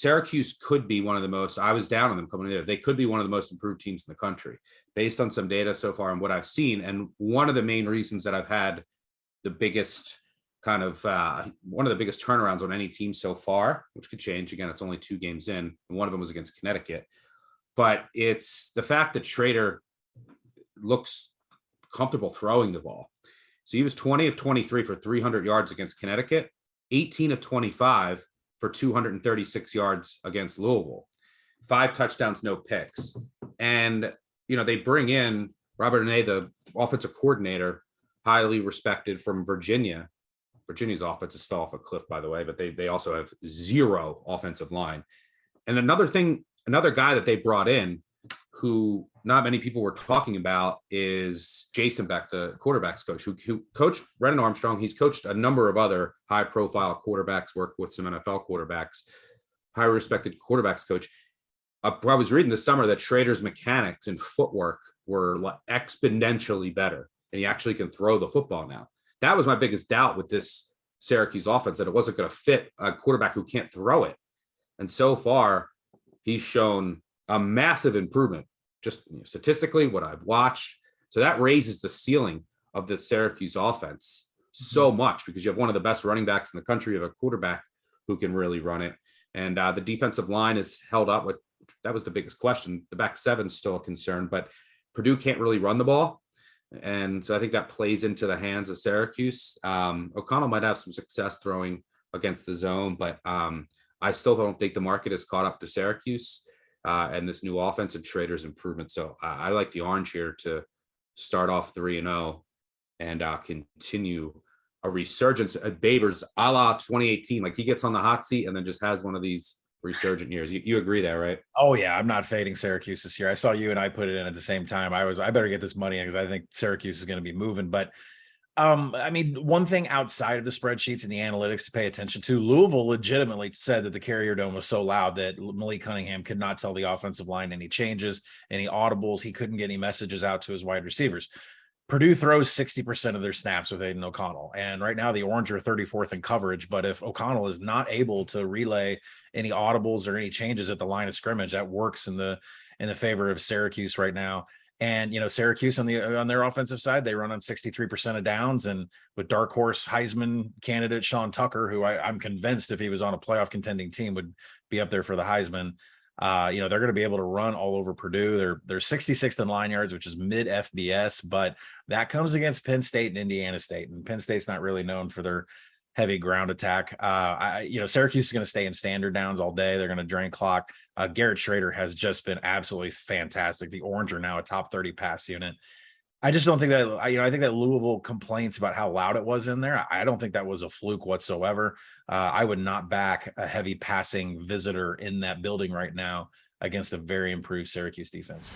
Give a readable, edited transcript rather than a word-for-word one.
Syracuse could be one of the most, I was down on them coming in there. They could be one of the most improved teams in the country based on some data so far and what I've seen. And one of the main reasons that I've had the biggest one of the biggest turnarounds on any team so far, which could change. Again, it's only 2 games in. And one of them was against Connecticut. But it's the fact that Schrader looks comfortable throwing the ball. So he was 20 of 23 for 300 yards against Connecticut, 18 of 25 for 236 yards against Louisville, 5 touchdowns, no picks. And, they bring in Robert Anae, the offensive coordinator, highly respected from Virginia. Virginia's offense fell off a cliff, by the way, but they also have 0 offensive line. And another guy that they brought in who not many people were talking about is Jason Beck, the quarterbacks coach, who coached Brennan Armstrong. He's coached a number of other high-profile quarterbacks, worked with some NFL quarterbacks, high-respected quarterbacks coach. I was reading this summer that Schrader's mechanics and footwork were exponentially better, and he actually can throw the football now. That was my biggest doubt with this Syracuse offense, that it wasn't going to fit a quarterback who can't throw it. And so far, he's shown a massive improvement, just statistically, what I've watched. So that raises the ceiling of the Syracuse offense so much, because you have one of the best running backs in the country, of a quarterback who can really run it. And the defensive line is held up. That was the biggest question. The back seven's still a concern, but Purdue can't really run the ball. And so I think that plays into the hands of Syracuse. O'Connell might have some success throwing against the zone, but I still don't think the market has caught up to Syracuse and this new offense and Schrader's improvement. So I like the Orange here to start off 3-0 and continue a resurgence at Babers a la 2018. Like, he gets on the hot seat and then just has one of these resurgent years. You agree there, right? Oh yeah, I'm not fading Syracuse this year. I saw you and I put it in at the same time. I better get this money in, because I think Syracuse is going to be moving. But one thing outside of the spreadsheets and the analytics to pay attention to, Louisville legitimately said that the Carrier Dome was so loud that Malik Cunningham could not tell the offensive line any changes, any audibles. He couldn't get any messages out to his wide receivers. Purdue throws 60% of their snaps with Aiden O'Connell. And right now the Orange are 34th in coverage. But if O'Connell is not able to relay any audibles or any changes at the line of scrimmage, that works in the favor of Syracuse right now. And, Syracuse on their offensive side, they run on 63% of downs. And with dark horse Heisman candidate Sean Tucker, who I'm convinced if he was on a playoff contending team would be up there for the Heisman, they're going to be able to run all over Purdue. They're 66th in line yards, which is mid FBS, but that comes against Penn State and Indiana State. And Penn State's not really known for their heavy ground attack. Syracuse is going to stay in standard downs all day. They're going to drain clock. Garrett Schrader has just been absolutely fantastic. The Orange are now a top 30 pass unit. I just don't think that, I think that Louisville complaints about how loud it was in there. I don't think that was a fluke whatsoever. I would not back a heavy passing visitor in that building right now against a very improved Syracuse defense.